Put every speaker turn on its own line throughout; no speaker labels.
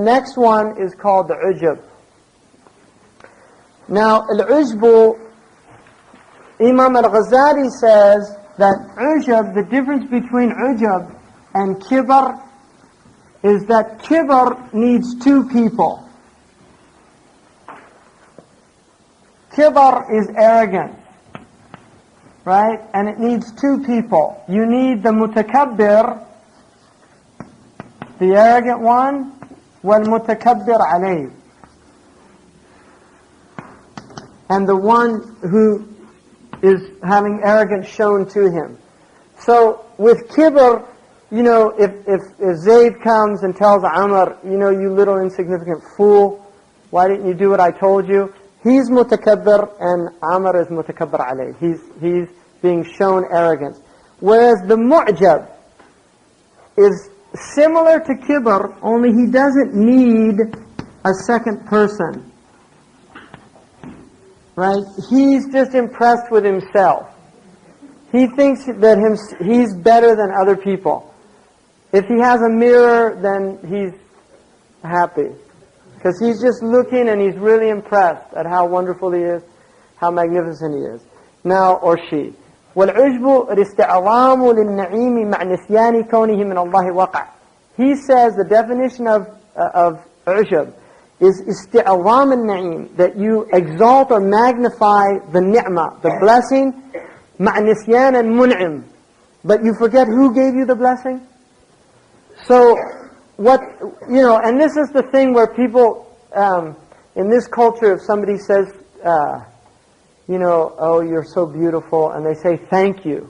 Next one is called the ujub. Now, al-ujbu, Imam al-Ghazali says that ujub, the difference between ujub and kibr is that kibr needs two people. Kibr is arrogance, right? And it needs two people. You need the mutakabbir, the arrogant one, wal mutakabbir alayh, and the one who is having arrogance shown to him. So with kibr, you know, if Zayd comes and tells Amr, you know, you little insignificant fool, why didn't you do what I told you? He's mutakabbir and Amr is mutakabbir alayh. He's being shown arrogance. Whereas the mu'jab is similar to kibr, only he doesn't need a second person. Right? He's just impressed with himself. He thinks that he's better than other people. If he has a mirror, then he's happy. Because he's just looking and he's really impressed at how wonderful he is, how magnificent he is. Now, or she. وَالْعُجْبُ الْإِسْتِعْظَامُ لِلنَّعِيمِ مَعْ نِسْيَانِ كَوْنِهِ مِنَ اللَّهِ وَقَعَ. He says the definition of ujub is isti'azam al-na'im, that you exalt or magnify the ni'mah, the blessing, مَعْ نِسْيَانَ الْمُنْعِمِ, but you forget who gave you the blessing. So, what, you know, and this is the thing where people, in this culture, if somebody says, you know, oh, you're so beautiful, and they say thank you,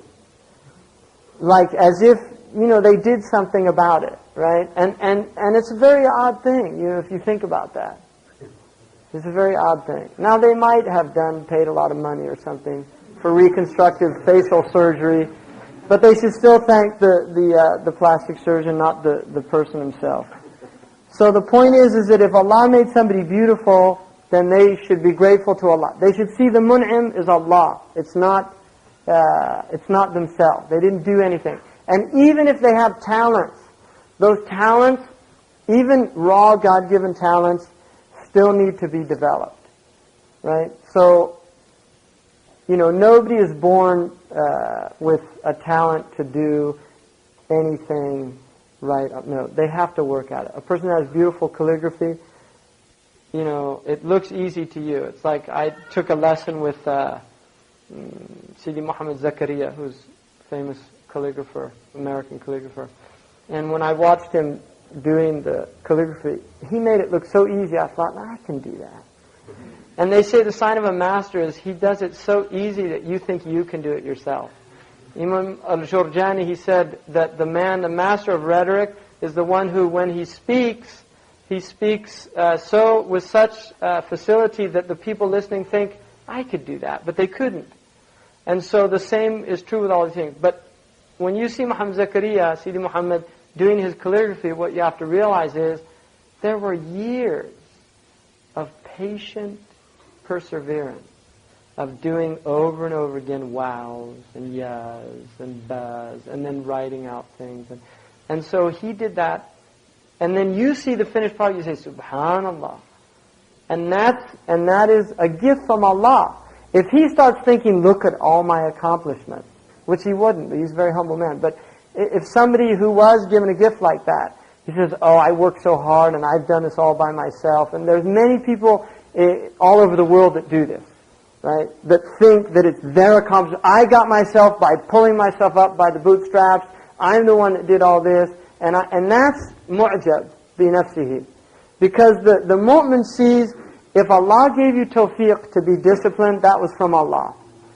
like as if, you know, they did something about it, right? And it's a very odd thing, you know, if you think about that. It's a very odd thing. Now, they might have paid a lot of money or something for reconstructive facial surgery, but they should still thank the plastic surgeon, not the person himself. So the point is that if Allah made somebody beautiful, then they should be grateful to Allah. They should see the mun'im is Allah. It's not themselves. They didn't do anything. And even if they have talents, those talents, even raw God-given talents, still need to be developed, right? So, you know, nobody is born with a talent to do anything right. No, they have to work at it. A person that has beautiful calligraphy, you know, it looks easy to you. It's like I took a lesson with Sidi Muhammad Zakaria, who's famous calligrapher, American calligrapher. And when I watched him doing the calligraphy, he made it look so easy. I thought, I can do that. And they say the sign of a master is he does it so easy that you think you can do it yourself. Imam al-Jurjani, he said that the master of rhetoric, is the one who, when he speaks so with such facility that the people listening think, I could do that, but they couldn't. And so the same is true with all these things. But when you see Muhammad Zakaria, Sidi Muhammad, doing his calligraphy, what you have to realize is there were years of patient perseverance, of doing over and over again wows and yas and bas, and then writing out things. And so he did that. And then you see the finished product, you say, Subhanallah. And that is a gift from Allah. If he starts thinking, look at all my accomplishments, which he wouldn't, but he's a very humble man. But if somebody who was given a gift like that, he says, oh, I worked so hard and I've done this all by myself. And there's many people all over the world that do this, right? That think that it's their accomplishment. I got myself by pulling myself up by the bootstraps. I'm the one that did all this. And that's mu'jab bi nafsihi. Because the mu'min sees, if Allah gave you tawfiq to be disciplined, that was from Allah.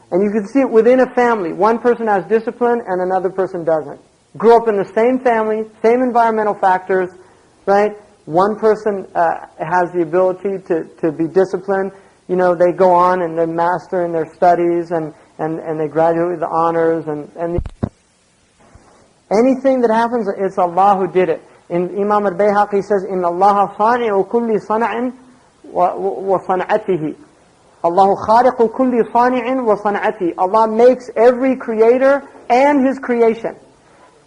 And you can see it within a family. One person has discipline and another person doesn't. Grew up in the same family, same environmental factors, right? One person has the ability to be disciplined. You know, they go on and they master in their studies and they graduate with the honors and anything that happens, it's Allah who did it. In Imam al-Bayhaqi says, إِنَّ اللَّهَ صَانِعُ كُلِّ صَنَعٍ وَصَنْعَتِهِ. Allahu khaliqu kulli صَانِعٍ وَصَنْعَتِهِ. Allah makes every creator and His creation.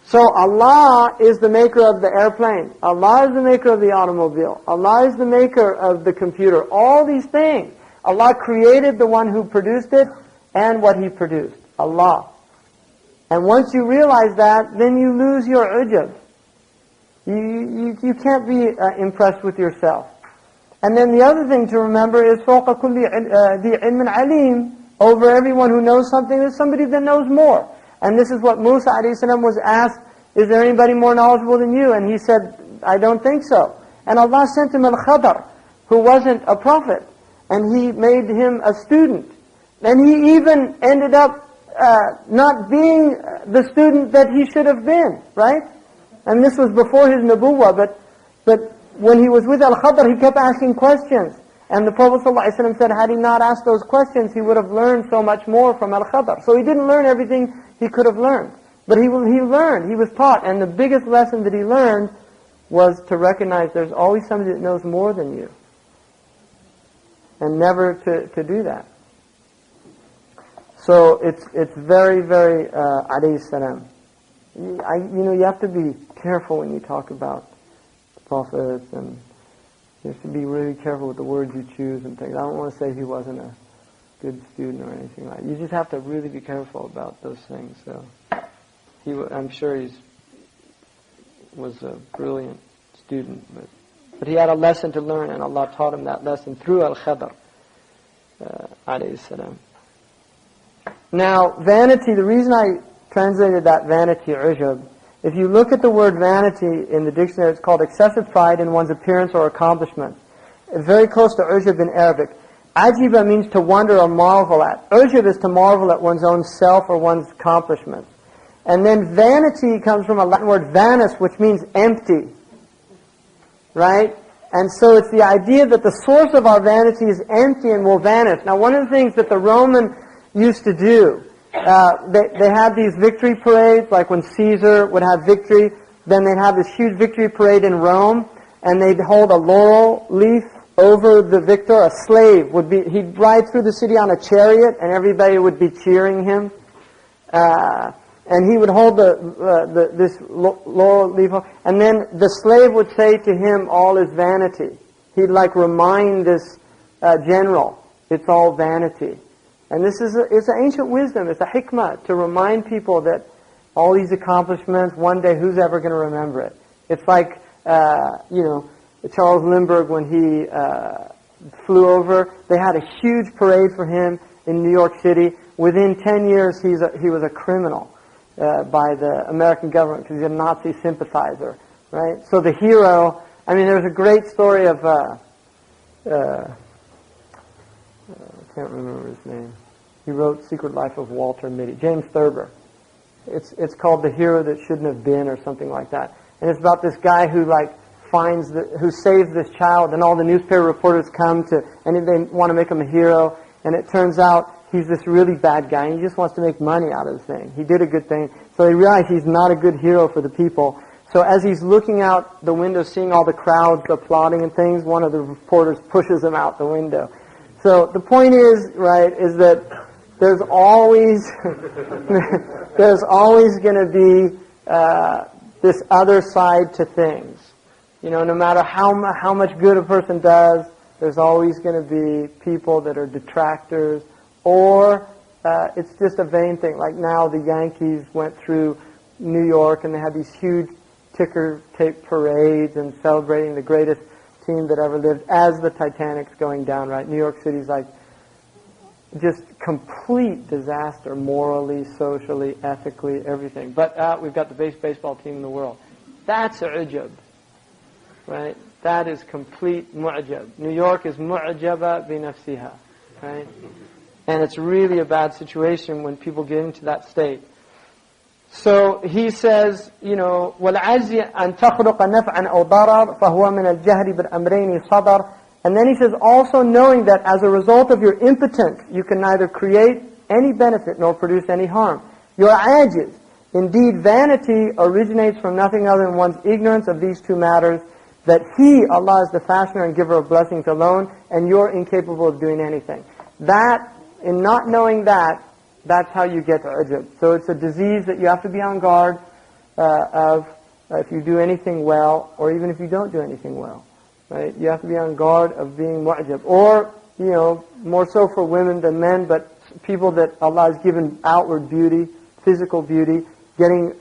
So Allah is the maker of the airplane. Allah is the maker of the automobile. Allah is the maker of the computer. All these things. Allah created the one who produced it and what He produced. Allah. And once you realize that, then you lose your ujub. You can't be impressed with yourself. And then the other thing to remember is فَوْقَ كُلِّ ذِي عِلْمٍ عَلِيمٍ. Over everyone who knows something, there's somebody that knows more. And this is what Musa a.s. was asked, is there anybody more knowledgeable than you? And he said, I don't think so. And Allah sent him al-Khadr, who wasn't a prophet. And He made him a student. And he even ended up not being the student that he should have been, right? And this was before his nubuwwah, but when he was with al-Khadr, he kept asking questions. And the Prophet ﷺ said, had he not asked those questions, he would have learned so much more from al-Khadr. So he didn't learn everything he could have learned. But he learned, he was taught. And the biggest lesson that he learned was to recognize there's always somebody that knows more than you. And never to do that. So it's very, very, alayhi salam. You have to be careful when you talk about the prophets, and you have to be really careful with the words you choose and things. I don't want to say he wasn't a good student or anything like that. You just have to really be careful about those things. So I'm sure he was a brilliant student, but he had a lesson to learn, and Allah taught him that lesson through al-Khadr, alayhi salam. Now, vanity, the reason I translated that vanity, ujub, if you look at the word vanity in the dictionary, it's called excessive pride in one's appearance or accomplishment. It's very close to ujub in Arabic. Ajiba means to wonder or marvel at. Ujub is to marvel at one's own self or one's accomplishments. And then vanity comes from a Latin word vanus, which means empty. Right? And so it's the idea that the source of our vanity is empty and will vanish. Now, one of the things that the Roman used to do, they had these victory parades, like when Caesar would have victory, then they'd have this huge victory parade in Rome, and they'd hold a laurel leaf over the victor. A slave he'd ride through the city on a chariot, and everybody would be cheering him. And he would hold this laurel leaf, and then the slave would say to him, all is vanity. He'd remind this general, it's all vanity. And this is it's an ancient wisdom, it's a hikmah, to remind people that all these accomplishments, one day who's ever going to remember it? It's like, Charles Lindbergh, when he flew over, they had a huge parade for him in New York City. Within 10 years, he was a criminal by the American government because he's a Nazi sympathizer, right? So the hero, there's a great story of, I can't remember his name. He wrote Secret Life of Walter Mitty, James Thurber. It's called The Hero That Shouldn't Have Been, or something like that. And it's about this guy who who saves this child, and all the newspaper reporters come and they want to make him a hero, and it turns out he's this really bad guy, and he just wants to make money out of the thing. He did a good thing, so he realized he's not a good hero for the people. So as he's looking out the window, seeing all the crowds applauding and things, one of the reporters pushes him out the window. So the point is, right, is that there's always going to be this other side to things. No matter how much good a person does, there's always going to be people that are detractors, or it's just a vain thing. Like now the Yankees went through New York and they had these huge ticker tape parades and celebrating the greatest team that ever lived as the Titanic's going down, right? New York City's just complete disaster, morally, socially, ethically, everything. But we've got the best baseball team in the world. That's ujub, right? That is complete mu'jab. New York is mu'jaba bi nafsiha, right? And it's really a bad situation when people get into that state. So he says, وَالْعَجْزِ أَن تَخْلُقَ نَفْعًا أَوْ ضَرَرًا فَهُوَ مِنَ الْجَهْلِ بِالْأَمْرَيْنِ صَدَرًا. And then he says, also knowing that as a result of your impotence, you can neither create any benefit nor produce any harm. Your ajiz. Indeed, vanity originates from nothing other than one's ignorance of these two matters, that He, Allah, is the fashioner and giver of blessings alone, and you're incapable of doing anything. That, in not knowing that, that's how you get to ujub. So it's a disease that you have to be on guard. of if you do anything well, or even if you don't do anything well, right? You have to be on guard of being mu'jab. Or, more so for women than men, but people that Allah has given outward beauty, physical beauty, getting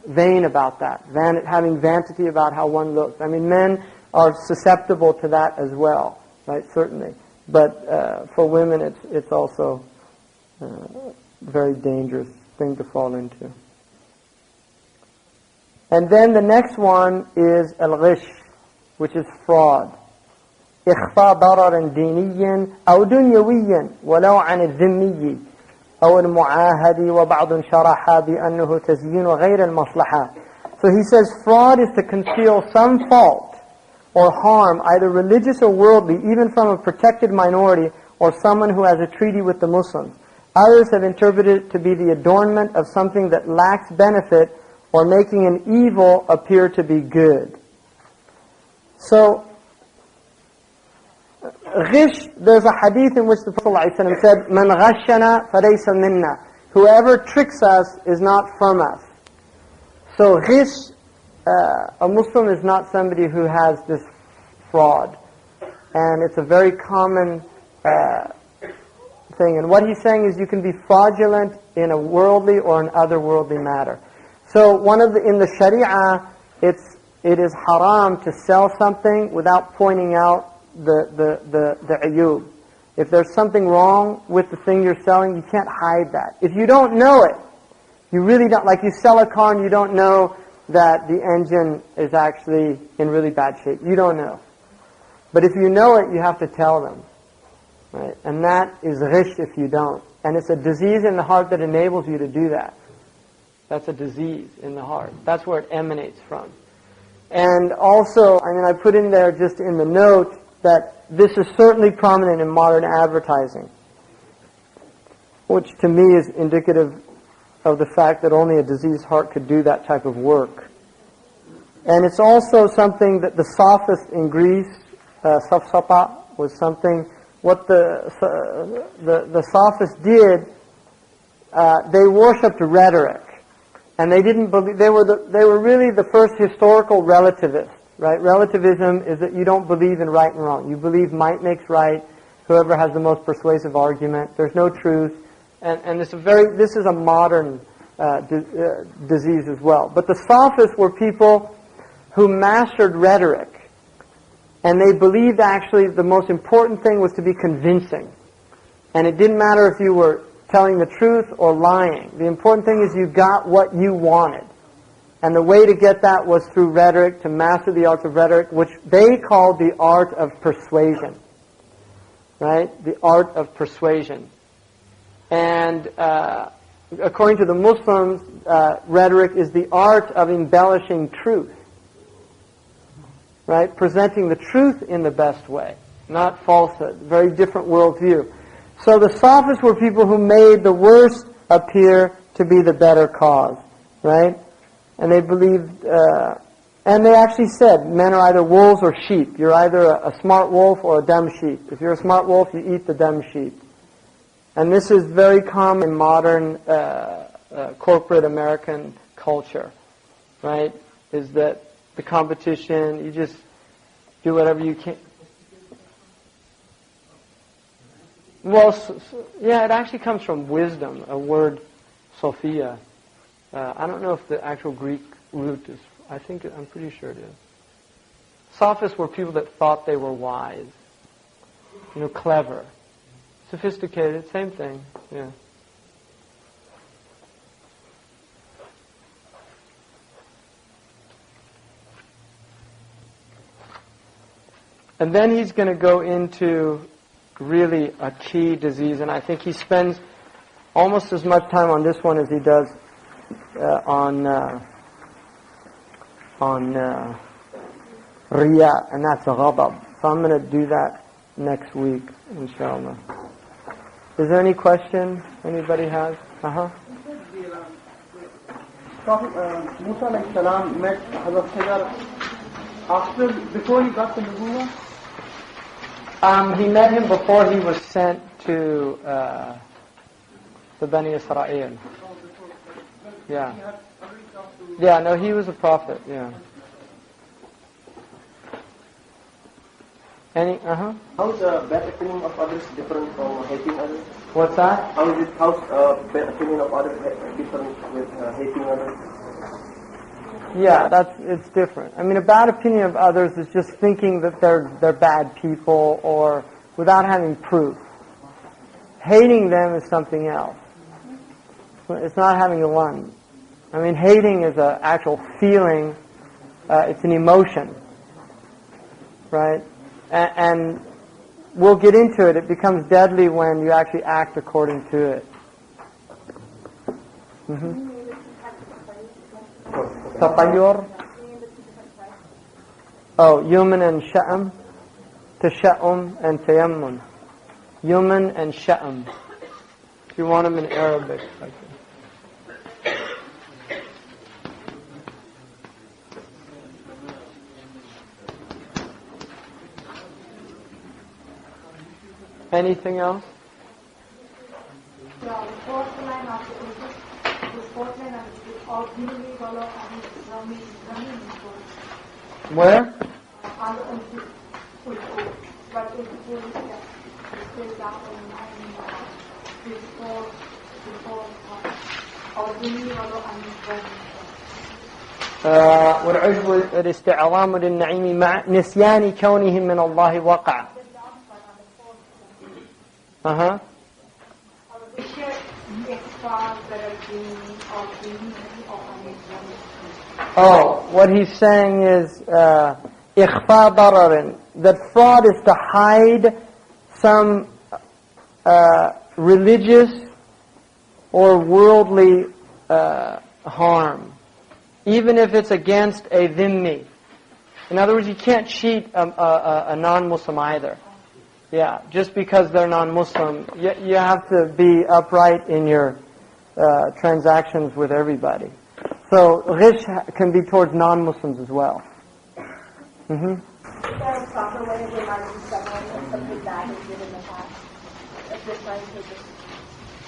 vain about that, having vanity about how one looks. I mean, men are susceptible to that as well, right? Certainly. But for women, it's also a very dangerous thing to fall into. And then the next one is al-ghish, which is fraud. إخفاء ضرر ديني أو دنيوي ولو عن الذمي أو المعاهد وبعض شرح بأنه تزيين غير المصلحة. So he says fraud is to conceal some fault or harm, either religious or worldly, even from a protected minority or someone who has a treaty with the Muslims. Others have interpreted it to be the adornment of something that lacks benefit or making an evil appear to be good. So, ghish, there's a hadith in which the Prophet ﷺ said, "Man ghashana falaysa minna." Whoever tricks us is not from us. So ghish, a Muslim is not somebody who has this fraud. And it's a very common thing. And what he's saying is you can be fraudulent in a worldly or an otherworldly matter. So in the Sharia, it is haram to sell something without pointing out the ayub. If there's something wrong with the thing you're selling, you can't hide that. If you don't know it, you really don't, like you sell a car and you don't know that the engine is actually in really bad shape. You don't know. But if you know it, you have to tell them. Right? And that is ghish if you don't. And it's a disease in the heart that enables you to do that. That's a disease in the heart. That's where it emanates from. And also, I put in there just in the note that this is certainly prominent in modern advertising, which to me is indicative of the fact that only a diseased heart could do that type of work. And it's also something that the sophists in Greece, safsata, was something, what the sophists did, they worshipped rhetoric. And they didn't believe, they were really the first historical relativists, right? Relativism is that you don't believe in right and wrong. You believe might makes right, whoever has the most persuasive argument. There's no truth. And this is a modern disease as well. But the sophists were people who mastered rhetoric. And they believed actually the most important thing was to be convincing. And it didn't matter if you were telling the truth or lying. The important thing is you got what you wanted. And the way to get that was through rhetoric, to master the art of rhetoric, which they called the art of persuasion. Right? The art of persuasion. And according to the Muslims, rhetoric is the art of embellishing truth. Right? Presenting the truth in the best way, not falsehood. Very different worldview. So the sophists were people who made the worst appear to be the better cause, right? And they believed, and they actually said, men are either wolves or sheep. You're either a smart wolf or a dumb sheep. If you're a smart wolf, you eat the dumb sheep. And this is very common in modern corporate American culture, right? Is that the competition, you just do whatever you can. Well, yeah, it actually comes from wisdom, a word, Sophia. I don't know if the actual Greek root is, I'm pretty sure it is. Sophists were people that thought they were wise, clever, sophisticated, same thing, yeah. And then he's going to go into really a key disease, and I think he spends almost as much time on this one as he does on riya, and that's a ghadab. So I'm going to do that next week, inshallah. Is there any question anybody has?
Prophet Musa alayhi salam met Hazrat Khidr before he got the nubuwwah?
He met him before he was sent to the Bani Israel. Yeah. Yeah, no, he was a prophet, yeah. Any,
How is bad opinion of others different from hating others?
What's that?
How's bad opinion of others different with hating others?
Yeah, it's different. I mean, a bad opinion of others is just thinking that they're bad people or without having proof. Hating them is something else. It's not having one. I mean, hating is an actual feeling. It's an emotion, right? And we'll get into it. It becomes deadly when you actually act according to it. Tatayyur. Oh, yuman and sha'am. Tasha'um and tayammun. Yuman and sha'am. If you want them in Arabic. Like that. Anything else?
Yeah, the fourth line of the fourth line of the all Hindu follow and
Where?
on the but if you still down before all Hindu follow and
والعجب الاستعظام للنعيم مع نسيان كونهم من الله وقع. Oh, what he's saying is إخفاء ضرر, that fraud is to hide some religious or worldly harm, even if it's against a dhimmi. In other words, you can't cheat a non-Muslim either. Yeah, just because they're non-Muslim, you have to be upright in your transactions with everybody. So, ghish can be towards non-Muslims as well.
Is there a proper way of reminding someone of something bad they did in the past? If they're trying to just,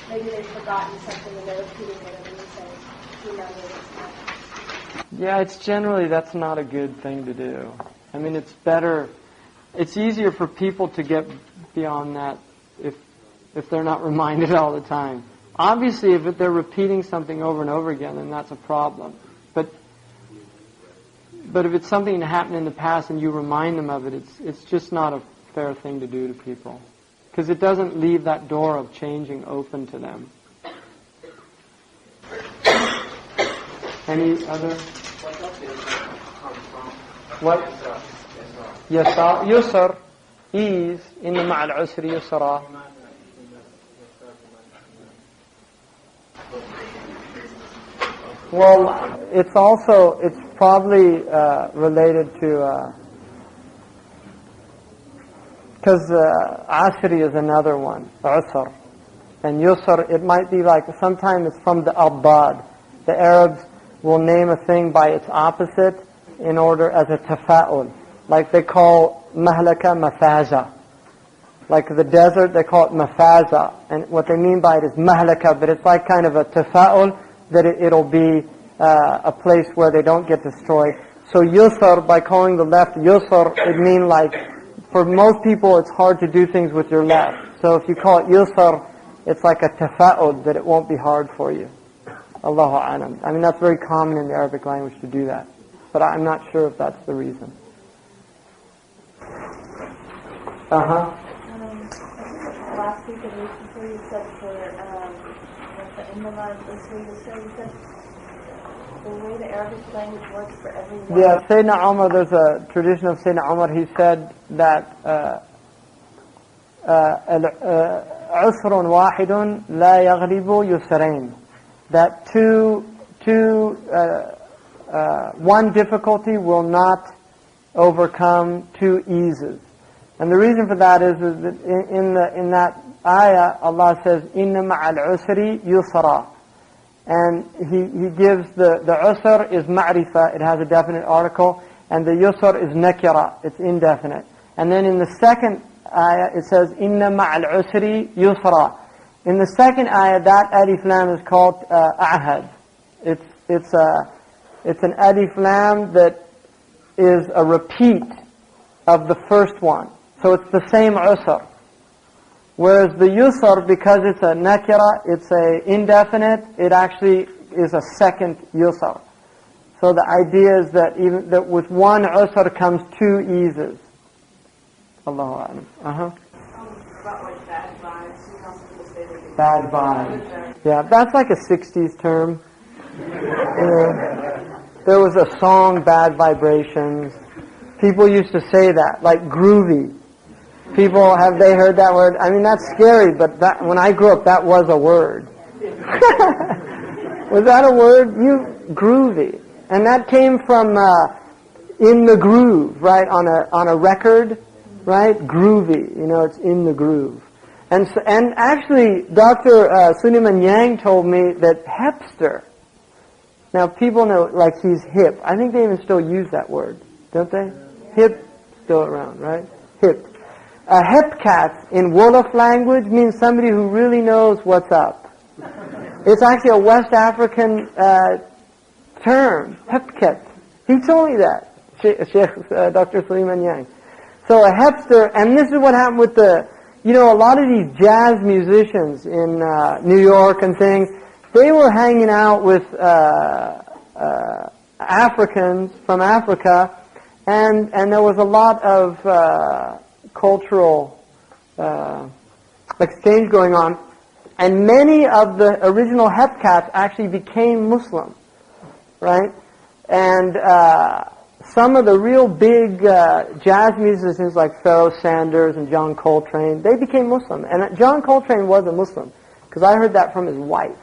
maybe they've forgotten something and they're repeating it and you say, remember this now.
Yeah, that's not a good thing to do. I mean, it's easier for people to get beyond that if they're not reminded all the time. Obviously, if they're repeating something over and over again, then that's a problem. But if it's something that happened in the past and you remind them of it, it's just not a fair thing to do to people. Because it doesn't leave that door of changing open to them. Any other? What? Yusr, ease, inna ma'al usri yusra. Well, it's probably related to, because ashri is another one, usr. And yusr, it might be like, sometimes it's from the abad. The Arabs will name a thing by its opposite in order as a tafa'ul. Like they call mahlaka mafaza. Like the desert, they call it mafaza. And what they mean by it is mahlaka, but it's like kind of a tafa'ul that it'll be a place where they don't get destroyed. So yusr, by calling the left yusr, it means like, for most people it's hard to do things with your left. So if you call it yusr, it's like a tafa'ul, that it won't be hard for you. Allahu a'lam. I mean, that's very common in the Arabic language to do that. But I'm not sure if that's the reason.
I think last week or the week before you said for the Imamah, you said the way the Arabic language works for everyone.
Yeah, Sayyidina Umar, there's a tradition of Sayyidina Umar, he said that عسر واحد لا يغلب يسرين, that one difficulty will not overcome two eases. And the reason for that is that in that ayah, Allah says, "Inna ma'al usri yusra," and He gives the usr is ma'rifa, it has a definite article, and the yusr is nakira, it's indefinite. And then in the second ayah, it says, "Inna ma'al usri yusra." In the second ayah, that alif lam is called ahad. It's an alif lam that is a repeat of the first one. So it's the same usr. Whereas the yusr, because it's a nakira, it's a indefinite, it actually is a second yusr. So the idea is that even that with one usr comes two eases. Allahu a'lam.
About like bad vibes, you know, some people say they get
Bad vibes. Yeah, that's like a 60s term. There was a song, Bad Vibrations. People used to say that, like groovy. People, have they heard that word? I mean, that's scary, but that, when I grew up, that was a word. Was that a word? Groovy. And that came from in the groove, right? On a record, right? Groovy. It's in the groove. And actually, Dr. Suleiman Yang told me that hipster. Now, people know, like, he's hip. I think they even still use that word, don't they? Hip, still around, right? Hip. A hip cat in Wolof language means somebody who really knows what's up. It's actually a West African term, hip cat. He told me that, Dr. Suleiman Yang. So a hipster, and this is what happened with a lot of these jazz musicians in New York and things. They were hanging out with Africans from Africa, and there was a lot of cultural exchange going on, and many of the original hepcats actually became Muslim, right? And some of the real big jazz musicians like Pharoah Sanders and John Coltrane, they became Muslim. And John Coltrane was a Muslim, because I heard that from his wife.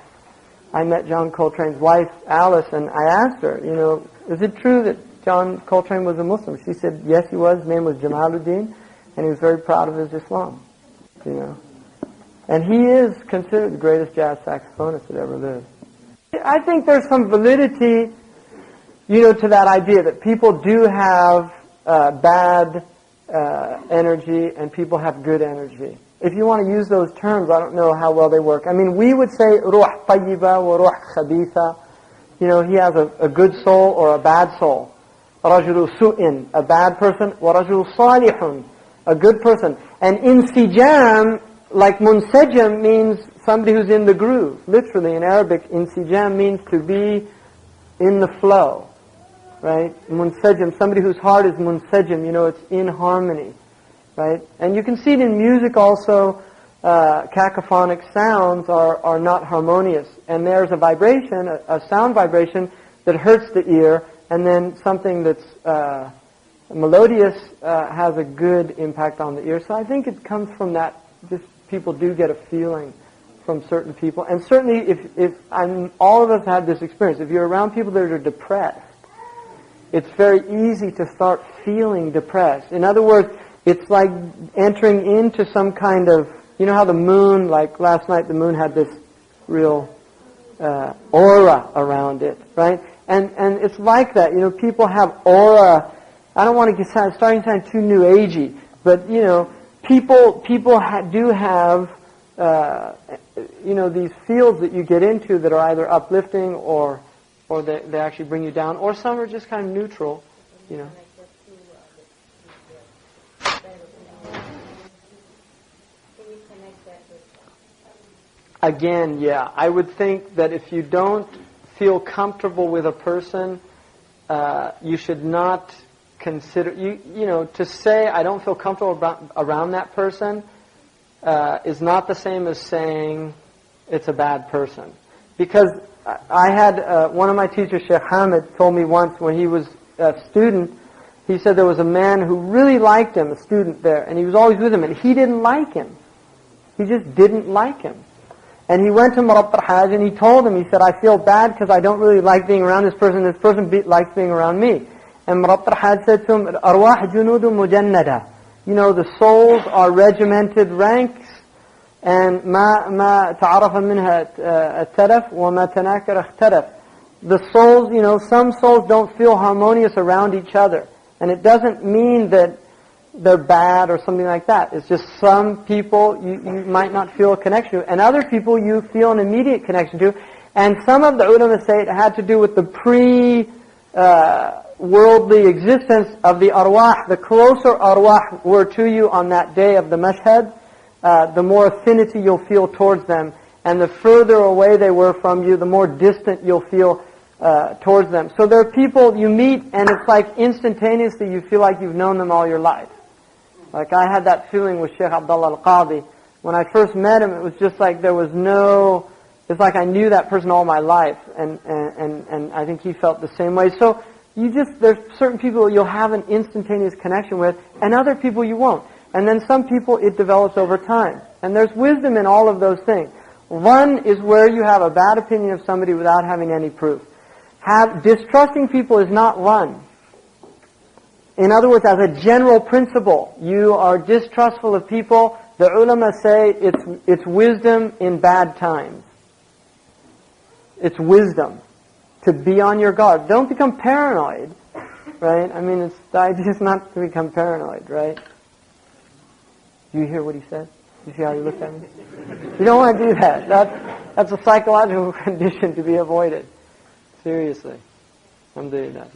I met John Coltrane's wife, Alice, and I asked her, is it true that John Coltrane was a Muslim? She said, yes, he was. His name was Jamaluddin, and he was very proud of his Islam, And he is considered the greatest jazz saxophonist that ever lived. I think there's some validity, to that idea that people do have bad energy and people have good energy. If you want to use those terms, I don't know how well they work. I mean, we would say ruh tayyiba wa ruh khabitha. He has a good soul or a bad soul. Rajulu su'in, a bad person. Wa rajulu salihun, a good person. And insijam, like munsajam, means somebody who's in the groove. Literally, in Arabic, insijam means to be in the flow. Right? Munsajam, somebody whose heart is munsajam, it's in harmony. Right? And you can see it in music also. Cacophonic sounds are not harmonious. And there's a vibration, a sound vibration, that hurts the ear, and then something that's melodious has a good impact on the ear. So I think it comes from that. Just people do get a feeling from certain people. And certainly, if all of us have this experience, if you're around people that are depressed, it's very easy to start feeling depressed. In other words, it's like entering into some kind of, how the moon, like last night the moon had this real aura around it, right? And it's like that, people have aura. I don't want to starting to sound too new agey, but people do have these fields that you get into that are either uplifting or they actually bring you down, or some are just kind of neutral, Again, yeah, I would think that if you don't feel comfortable with a person, you should not consider, to say I don't feel comfortable around that person is not the same as saying it's a bad person. Because I had, one of my teachers, Sheikh Hamid, told me once when he was a student, he said there was a man who really liked him, a student there, and he was always with him, and he didn't like him. He just didn't like him. And he went to Murabbir Haj and he told him, he said, I feel bad because I don't really like being around this person likes being around me. And Murabbir Haj said to him, Arwah junudu mujannada. The souls are regimented ranks, and ma ta'arafa minha at-taraf wa ma tanakara ikhtaraf. The souls, some souls don't feel harmonious around each other. And it doesn't mean that they're bad or something like that. It's just some people you might not feel a connection to, and other people you feel an immediate connection to. And some of the ulama say it had to do with the pre-worldly existence of the arwah. The closer arwah were to you on that day of the mashhad, the more affinity you'll feel towards them. And the further away they were from you, the more distant you'll feel towards them. So there are people you meet and it's like instantaneously you feel like you've known them all your life. Like I had that feeling with Sheikh Abdullah al-Qadi. When I first met him, it was just like there was no... It's like I knew that person all my life, and I think he felt the same way. So there's certain people you'll have an instantaneous connection with, and other people you won't. And then some people it develops over time. And there's wisdom in all of those things. One is where you have a bad opinion of somebody without having any proof. Distrusting people is not one. In other words, as a general principle, you are distrustful of people. The ulama say it's wisdom in bad times. It's wisdom to be on your guard. Don't become paranoid, right? I mean, the idea is not to become paranoid, right? Do you hear what he said? You see how he looked at me? You don't want to do that. That's a psychological condition to be avoided. Seriously. Alhamdulillah.